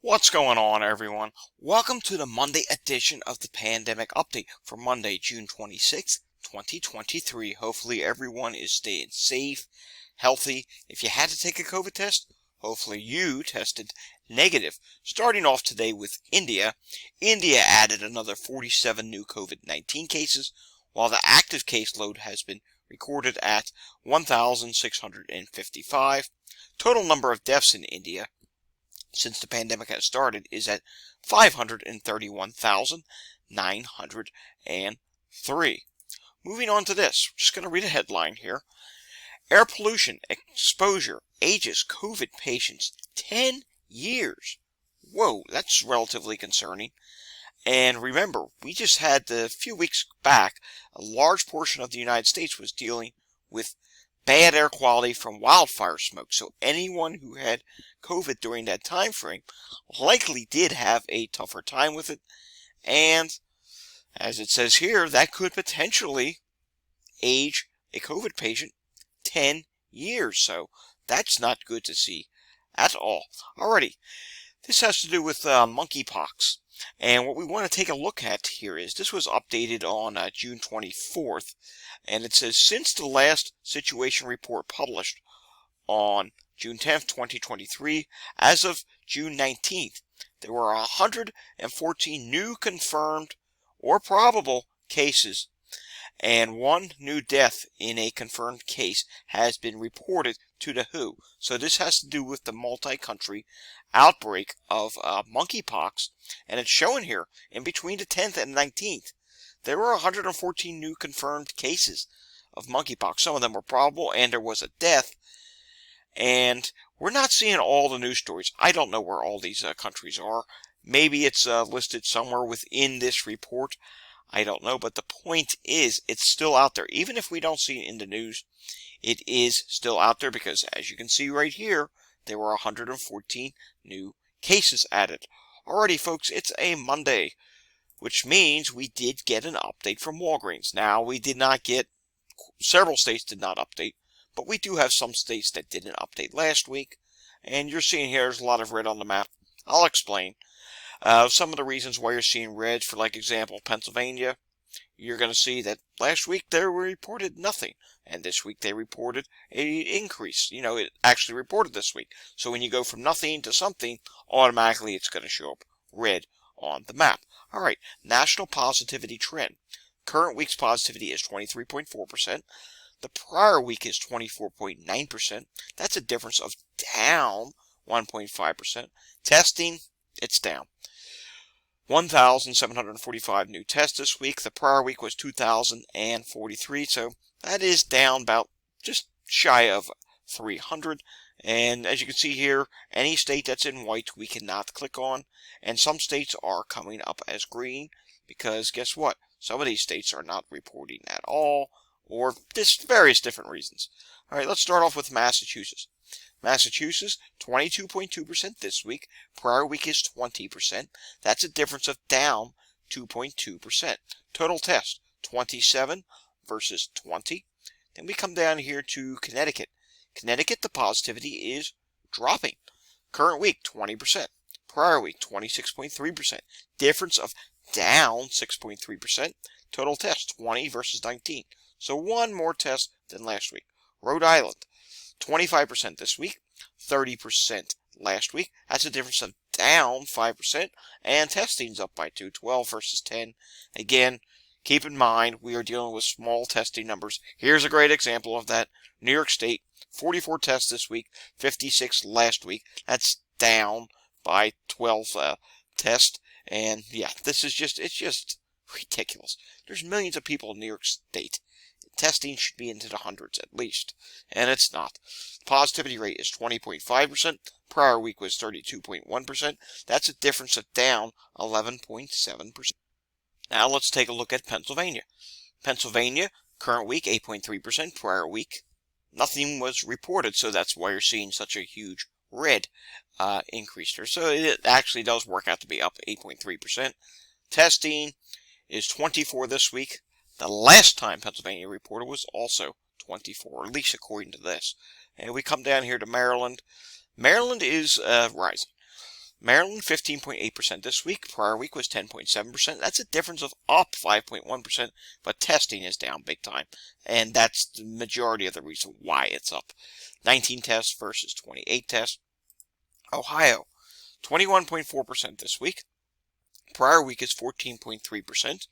What's going on, everyone? Welcome to the Monday edition of the Pandemic Update for Monday, June 26th, 2023. Hopefully everyone is staying safe, healthy. If you had to take a COVID test, hopefully you tested negative. Starting off today with India. India added another 47 new COVID-19 cases, while the active caseload has been recorded at 1,655. Total number of deaths in India since the pandemic has started is at 531,903. Moving on to this, we're just going to read a headline here. Air pollution exposure ages COVID patients 10 years. Whoa, that's relatively concerning. And remember, we just had a few weeks back, a large portion of the United States was dealing with bad air quality from wildfire smoke. So anyone who had COVID during that time frame likely did have a tougher time with it. And as it says here, that could potentially age a COVID patient 10 years. So that's not good to see at all. Alrighty, this has to do with monkeypox. And what we want to take a look at here is this was updated on June 24th. And it says, since the last situation report published on June 10th, 2023, as of June 19th, there were 114 new confirmed or probable cases, and one new death in a confirmed case has been reported to the WHO. So this has to do with the multi-country outbreak of monkeypox, and it's showing here in between the 10th and 19th. There were 114 new confirmed cases of monkeypox. Some of them were probable, and there was a death. And we're not seeing all the news stories. I don't know where all these countries are. Maybe it's listed somewhere within this report. I don't know, but the point is, it's still out there. Even if we don't see it in the news, it is still out there because, as you can see right here, there were 114 new cases added. Alrighty, folks, it's a Monday, which means we did get an update from Walgreens. Now, we did not get, several states did not update, but we do have some states that didn't update last week, and you're seeing here there's a lot of red on the map. I'll explain. Some of the reasons why you're seeing red, for like example, Pennsylvania, you're going to see that last week they reported nothing, and this week they reported an increase. You know, it actually reported this week. So when you go from nothing to something, automatically it's going to show up red on the map. All right, national positivity trend. Current week's positivity is 23.4%. The prior week is 24.9%. That's a difference of down 1.5%. Testing, it's down. 1,745 new tests this week. The prior week was 2,043. So that is down about just shy of 300. And as you can see here, any state that's in white we cannot click on. And some states are coming up as green because guess what? Some of these states are not reporting at all, or just various different reasons. All right, let's start off with Massachusetts. Massachusetts, 22.2% this week. Prior week is 20%. That's a difference of down 2.2%. Total test, 27 versus 20. Then we come down here to Connecticut. Connecticut, the positivity is dropping. Current week, 20%. Prior week, 26.3%. Difference of down 6.3%. Total test, 20 versus 19. So one more test than last week. Rhode Island, 25% this week, 30% last week. That's a difference of down 5%. And testing's up by 2, 12 versus 10. Again, keep in mind, we are dealing with small testing numbers. Here's a great example of that. New York State, 44 tests this week, 56 last week. That's down by 12 tests. And yeah, this is it's just ridiculous. There's millions of people in New York State. Testing should be into the hundreds at least, and it's not. Positivity rate is 20.5%. Prior week was 32.1%. That's a difference of down 11.7%. Now let's take a look at Pennsylvania. Pennsylvania, current week 8.3%. Prior week, nothing was reported, so that's why you're seeing such a huge red increase there. So it actually does work out to be up 8.3%. Testing is 24 this week. The last time Pennsylvania reported was also 24, at least according to this. And we come down here to Maryland. Maryland is rising. Maryland, 15.8% this week. Prior week was 10.7%. That's a difference of up 5.1%, but testing is down big time. And that's the majority of the reason why it's up. 19 tests versus 28 tests. Ohio, 21.4% this week. Prior week is 14.3%.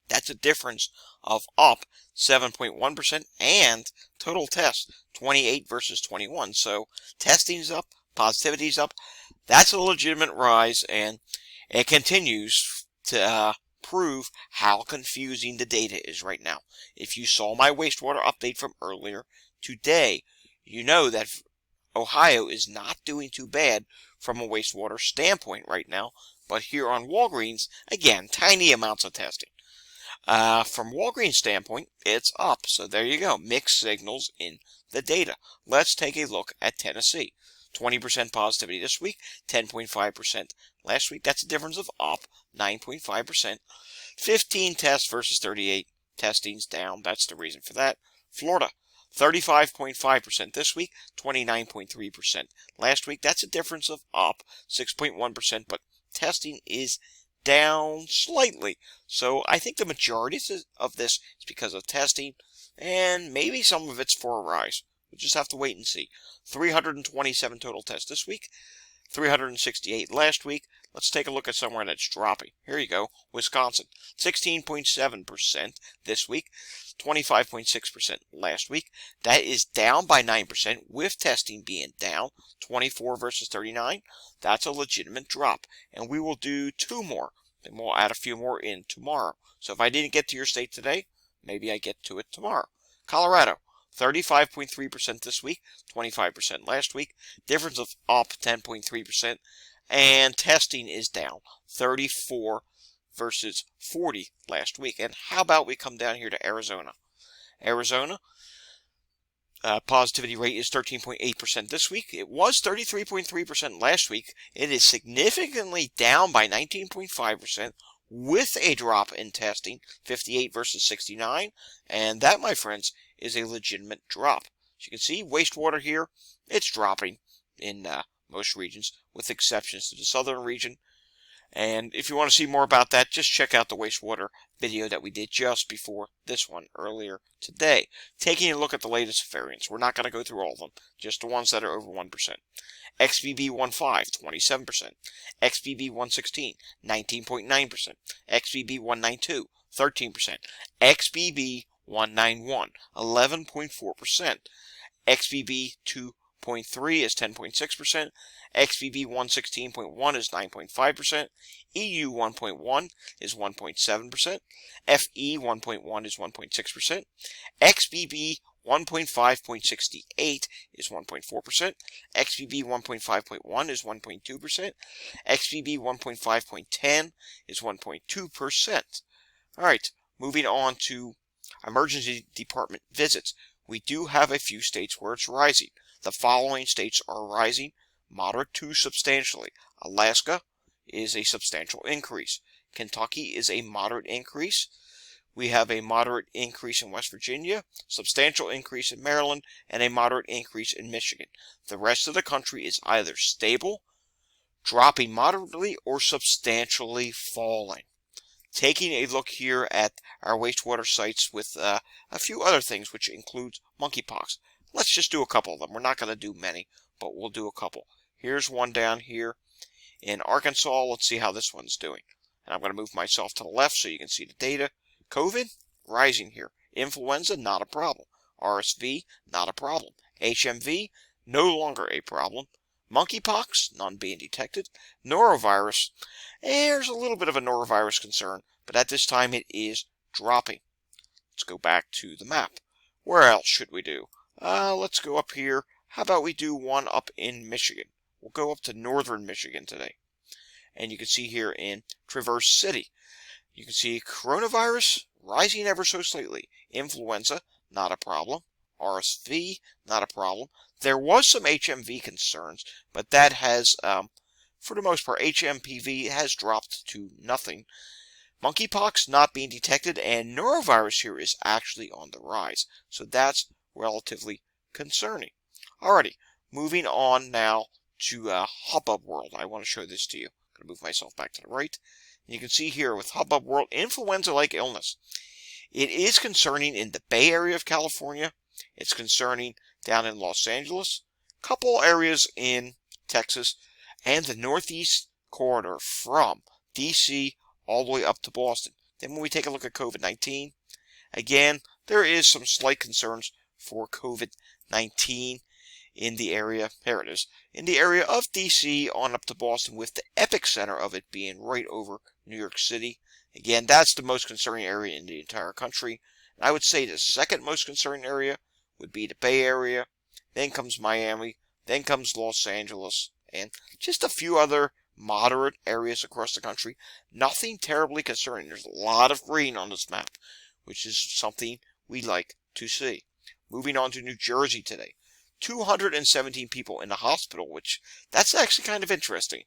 That's a difference of up 7.1%, and total tests 28 versus 21. So testing's up, positivity's up. That's a legitimate rise, and it continues to prove how confusing the data is right now. If you saw my wastewater update from earlier today, you know that Ohio is not doing too bad from a wastewater standpoint right now. But here on Walgreens, again, tiny amounts of testing. From Walgreens' standpoint, it's up. So there you go. Mixed signals in the data. Let's take a look at Tennessee. 20% positivity this week, 10.5% last week. That's a difference of up 9.5%. 15 tests versus 38. Testing's down. That's the reason for that. Florida, 35.5% this week, 29.3% last week. That's a difference of up 6.1%, but testing is down slightly. So I think the majority of this is because of testing, and maybe some of it's for a rise. We'll just have to wait and see. 327 total tests this week, 368 last week. Let's take a look at somewhere that's dropping. Here you go. Wisconsin, 16.7% this week, 25.6% last week. That is down by 9% with testing being down, 24 versus 39. That's a legitimate drop. And we will do 2 more. Then we'll add a few more in tomorrow. So if I didn't get to your state today, maybe I get to it tomorrow. Colorado, 35.3% this week, 25% last week. Difference of up 10.3%. And testing is down, 34 versus 40 last week. And how about we come down here to Arizona? Arizona, positivity rate is 13.8% this week. It was 33.3% last week. It is significantly down by 19.5% with a drop in testing, 58 versus 69. And that, my friends, is a legitimate drop. As you can see, wastewater here, it's dropping in most regions, with exceptions to the southern region. And if you want to see more about that, just check out the wastewater video that we did just before this one earlier today. Taking a look at the latest variants. We're not going to go through all of them, just the ones that are over 1%. XBB.1.5, 27%. XBB.1.16, 19.9%. XBB.1.9.2, 13%. XBB.1.9.1, 11.4%. XBB.2.3 is 10.6%. XBB.1.16.1 is 9.5%. EU 1.1 is 1.7%. FE 1.1 is 1.6%. XBB 1.5.68 is 1.4%. XBB 1.5.1 is 1.2%. XBB 1.5.10 is 1.2%. All right, moving on to emergency department visits. We do have a few states where it's rising. The following states are rising: moderate to substantially. Alaska is a substantial increase. Kentucky is a moderate increase. We have a moderate increase in West Virginia, substantial increase in Maryland, and a moderate increase in Michigan. The rest of the country is either stable, dropping moderately, or substantially falling. Taking a look here at our wastewater sites with a few other things, which includes monkeypox. Let's just do a couple of them. We're not going to do many, but we'll do a couple. Here's one down here in Arkansas. Let's see how this one's doing. And I'm going to move myself to the left so you can see the data. COVID, rising here. Influenza, not a problem. RSV, not a problem. HMV, no longer a problem. Monkeypox, none being detected. Norovirus, there's a little bit of a norovirus concern, but at this time it is dropping. Let's go back to the map. Where else should we do? Let's go up here. How about we do one up in Michigan? We'll go up to northern Michigan today. And you can see here in Traverse City, you can see coronavirus rising ever so slightly. Influenza, not a problem. RSV, not a problem. There was some HMV concerns, but that has, for the most part, HMPV has dropped to nothing. Monkeypox not being detected, and norovirus here is actually on the rise. So that's relatively concerning. Alrighty, moving on now to Hubbub World. I want to show this to you. I'm going to move myself back to the right. And you can see here with Hubbub World, influenza-like illness. It is concerning in the Bay Area of California. It's concerning down in Los Angeles, a couple areas in Texas, and the Northeast corridor from D.C. all the way up to Boston. Then when we take a look at COVID-19, again, there is some slight concerns for COVID-19 in the area, there it is, in the area of D.C. on up to Boston, with the epicenter of it being right over New York City. Again, that's the most concerning area in the entire country. I would say the second most concerning area would be the Bay Area, then comes Miami, then comes Los Angeles, and just a few other moderate areas across the country. Nothing terribly concerning. There's a lot of green on this map, which is something we like to see. Moving on to New Jersey today. 217 people in the hospital, which that's actually kind of interesting.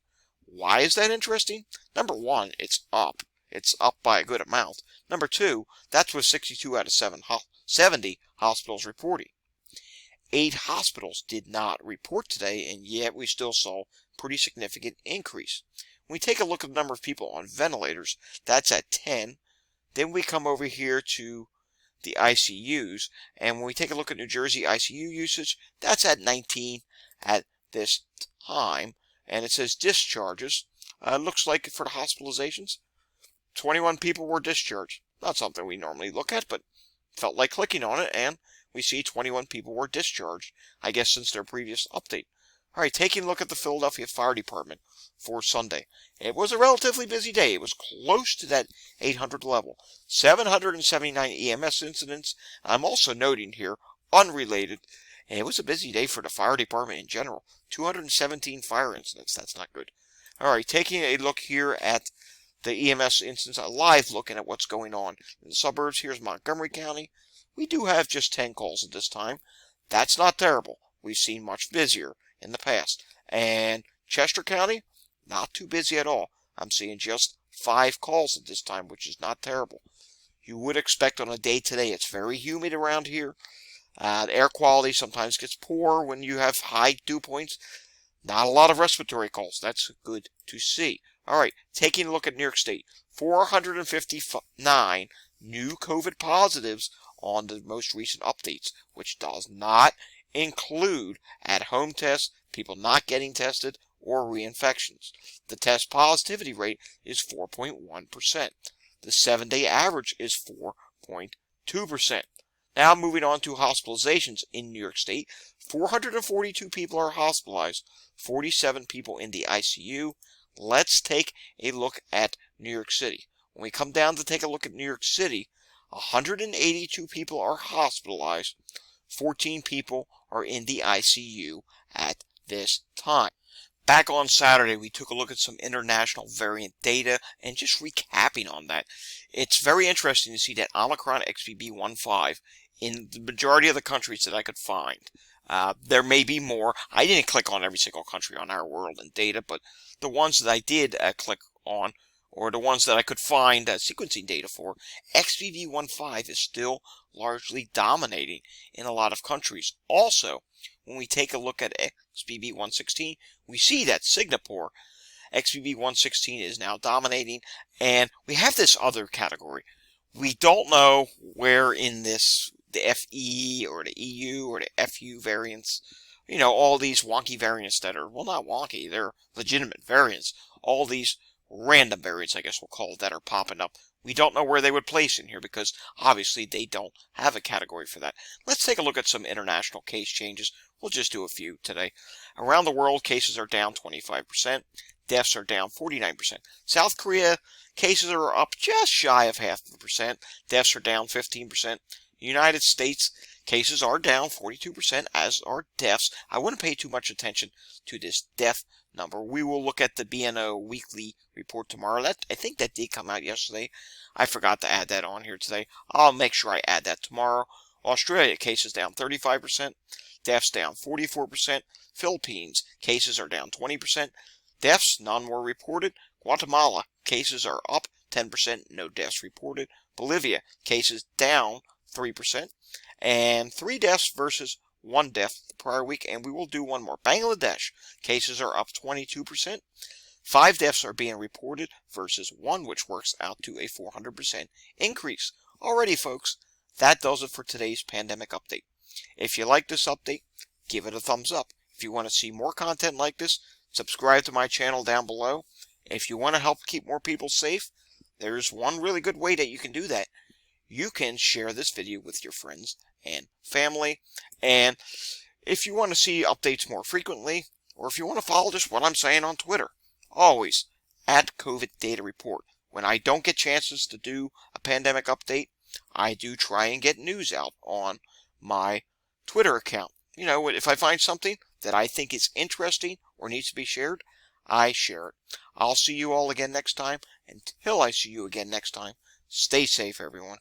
Why is that interesting? Number one, it's up. It's up by a good amount. Number two, that's with 62 out of 70 hospitals reporting. 8 hospitals did not report today, and yet we still saw pretty significant increase. When we take a look at the number of people on ventilators, that's at 10. Then we come over here to the ICUs, and when we take a look at New Jersey ICU usage, that's at 19 at this time. And it says discharges. Looks like for the hospitalizations, 21 people were discharged. Not something we normally look at, but felt like clicking on it, and we see 21 people were discharged, I guess since their previous update. Alright, taking a look at the Philadelphia Fire Department for Sunday. It was a relatively busy day. It was close to that 800 level. 779 EMS incidents. I'm also noting here, unrelated, and it was a busy day for the fire department in general. 217 fire incidents. That's not good. Alright, taking a look here at the EMS instance, a live look at what's going on in the suburbs. Here's Montgomery County. We do have just 10 calls at this time. That's not terrible. We've seen much busier in the past. And Chester County, not too busy at all. I'm seeing just 5 calls at this time, which is not terrible. You would expect on a day today, it's very humid around here. The air quality sometimes gets poor when you have high dew points. Not a lot of respiratory calls. That's good to see. Alright, taking a look at New York State. 459 new COVID positives on the most recent updates, which does not include at-home tests, people not getting tested, or reinfections. The test positivity rate is 4.1%. The 7-day average is 4.2%. Now moving on to hospitalizations in New York State. 442 people are hospitalized, 47 people in the ICU. Let's take a look at New York City. When we come down to take a look at New York City, 182 people are hospitalized, 14 people are in the ICU at this time. Back on Saturday, we took a look at some international variant data and just recapping on that. It's very interesting to see that Omicron XBB.1.5 in the majority of the countries that I could find. There may be more. I didn't click on every single country on our world and data, but the ones that I did click on, or the ones that I could find sequencing data for, XBB.1.5 is still largely dominating in a lot of countries. Also, when we take a look at XBB.1.16, we see that Singapore XBB.1.16 is now dominating, and we have this other category. We don't know where in this, the FE or the EU or the FU variants, all these wonky variants that are, well, not wonky, they're legitimate variants. All these random variants, I guess we'll call it, that are popping up. We don't know where they would place in here because obviously they don't have a category for that. Let's take a look at some international case changes. We'll just do a few today. Around the world, cases are down 25%. Deaths are down 49%. South Korea, cases are up just shy of 0.5%. Deaths are down 15%. United States, cases are down 42%, as are deaths. I wouldn't pay too much attention to this death number. We will look at the BNO weekly report tomorrow. I think that did come out yesterday. I forgot to add that on here today. I'll make sure I add that tomorrow. Australia, cases down 35%. Deaths down 44%. Philippines, cases are down 20%. Deaths, none were reported. Guatemala, cases are up 10%. No deaths reported. Bolivia, cases down 3%. And 3 deaths versus 1 death the prior week, and we will do one more. Bangladesh, cases are up 22%. 5 deaths are being reported versus 1, which works out to a 400% increase. Alrighty, folks, that does it for today's pandemic update. If you like this update, give it a thumbs up. If you want to see more content like this, subscribe to my channel down below. If you want to help keep more people safe, there's one really good way that you can do that. You can share this video with your friends and family. And if you want to see updates more frequently, or if you want to follow just what I'm saying on Twitter, always at COVID Data Report. When I don't get chances to do a pandemic update, I do try and get news out on my Twitter account. You know, if I find something that I think is interesting or needs to be shared, I share it. I'll see you all again next time. Until I see you again next time, stay safe, everyone.